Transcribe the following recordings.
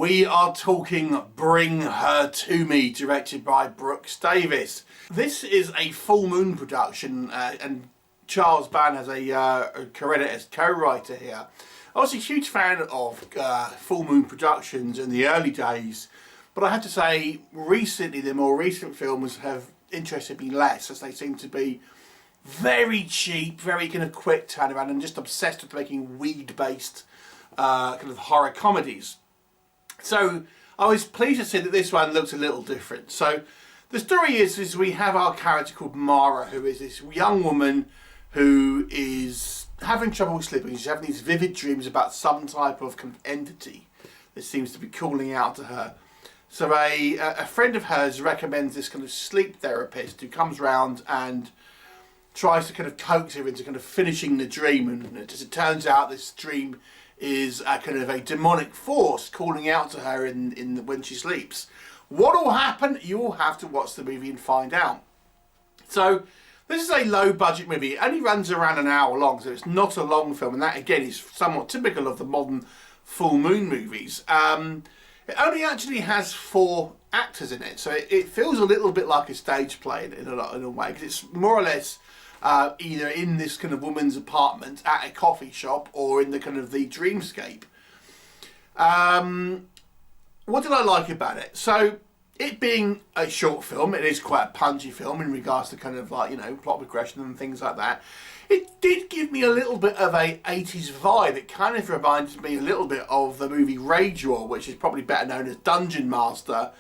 We are talking Bring Her To Me, directed by Brooks Davis. This is a Full Moon production, and Charles Band has a credit as co-writer here. I was a huge fan of Full Moon productions in the early days, but I have to say recently the more recent films have interested me less, as they seem to be very cheap, very kind of quick turnaround, and just obsessed with making weed-based kind of horror comedies. So I was pleased to see that this one looks a little different. So the story is we have our character called Mara, who is this young woman who is having trouble sleeping. She's having these vivid dreams about some type of kind of entity that seems to be calling out to her. So a friend of hers recommends this kind of sleep therapist who comes round and tries to kind of coax her into kind of finishing the dream, and as it turns out, this dream is a kind of a demonic force calling out to her when she sleeps. What will happen? You will have to watch the movie and find out. So this is a low budget movie. It only runs around an hour long, so it's not a long film, and that again is somewhat typical of the modern Full Moon movies. It only actually has 4 actors in it, so it feels a little bit like a stage play in a way, because it's more or less either in this kind of woman's apartment at a coffee shop or in the kind of the Dreamscape. What did I like about it? So it being a short film, it is quite a punchy film in regards to kind of like, you know, plot progression and things like that. It did give me a little bit of a 80s vibe. It kind of reminds me a little bit of the movie Rage War, which is probably better known as Dungeon Master,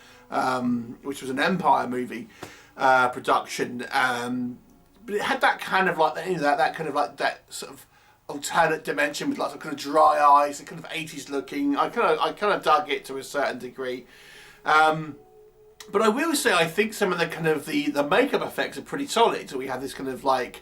which was an Empire movie production. But it had that kind of like, you know, that kind of like that sort of alternate dimension with lots of kind of dry eyes, and kind of 80s looking. I kind of dug it to a certain degree. But I will say I think some of the kind of the makeup effects are pretty solid. So we have this kind of like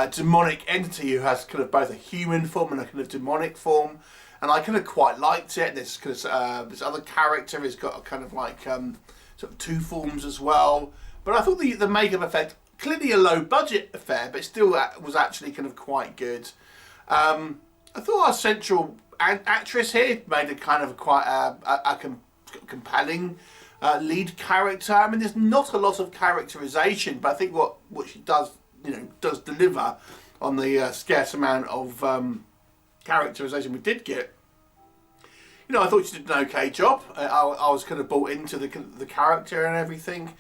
demonic entity who has kind of both a human form and a kind of demonic form, and I kind of quite liked it. This because this other character has got a kind of like sort of 2 forms as well. But I thought the makeup effect, clearly a low budget affair, but still was actually kind of quite good. I thought our central actress here made a kind of quite a compelling lead character. I mean, there's not a lot of characterization, but I think what she does, you know, does deliver on the scarce amount of characterization we did get. You know, I thought she did an okay job. I was kind of bought into the character and everything.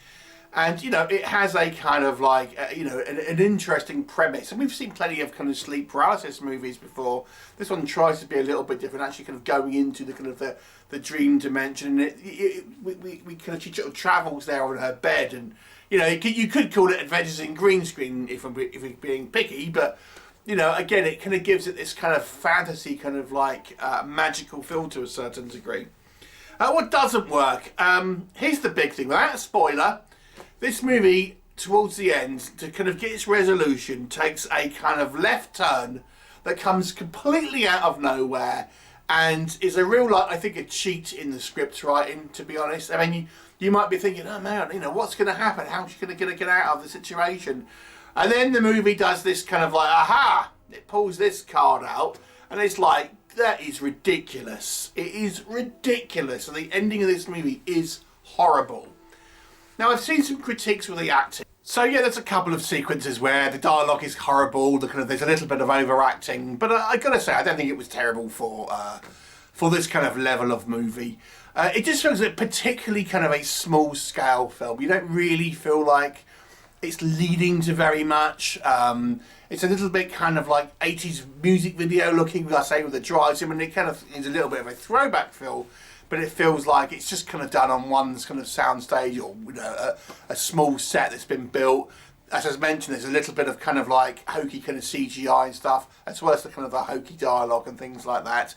And, you know, it has a kind of like, you know, an interesting premise. And we've seen plenty of kind of sleep paralysis movies before. This one tries to be a little bit different, actually kind of going into the kind of the dream dimension. And we kind of, she sort of travels there on her bed. And, you know, you could call it Adventures in Green Screen if we're being picky. But, you know, again, it kind of gives it this kind of fantasy kind of like magical feel to a certain degree. What doesn't work? Here's the big thing. Without a spoiler, this movie, towards the end, to kind of get its resolution, takes a kind of left turn that comes completely out of nowhere and is a real, like, I think, a cheat in the script writing, to be honest. I mean, you might be thinking, oh man, you know, what's going to happen? How's she going to get out of the situation? And then the movie does this kind of like, aha! It pulls this card out, and it's like, that is ridiculous. It is ridiculous. And the ending of this movie is horrible. Now, I've seen some critiques with the acting. So yeah, there's a couple of sequences where the dialogue is horrible, there's a little bit of overacting, but I gotta say, I don't think it was terrible for this kind of level of movie. It just feels like particularly kind of a small scale film. You don't really feel like it's leading to very much. It's a little bit kind of like 80s music video looking, I say, with the drives. I mean, it kind of is a little bit of a throwback feel. But it feels like it's just kind of done on one kind of soundstage, or, you know, a small set that's been built. As I mentioned, there's a little bit of kind of like hokey kind of CGI and stuff, as well as the kind of the hokey dialogue and things like that.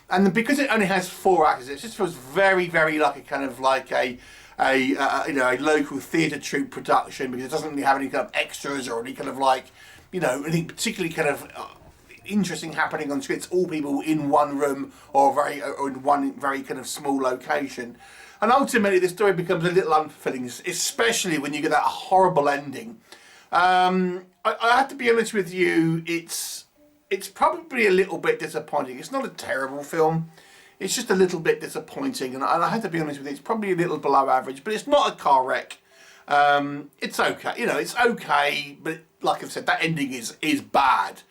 And then because it only has 4 actors, it just feels very, very like a kind of like a local theatre troupe production, because it doesn't really have any kind of extras or any kind of like, you know, anything particularly kind of interesting happening on screen. It's all people in one room or in one very kind of small location, and ultimately the story becomes a little unfulfilling, especially when you get that horrible ending. I have to be honest with you, it's probably a little bit disappointing. It's not a terrible film. It's just a little bit disappointing, and I have to be honest with you, it's probably a little below average, but it's not a car wreck. It's okay, you know, it's okay, but like I've said, that ending is bad.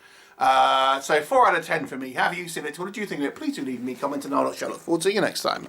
So 4 out of 10 for me. Have you seen it? What did you think of it? Please do leave me a comment, and I shall look forward to you next time.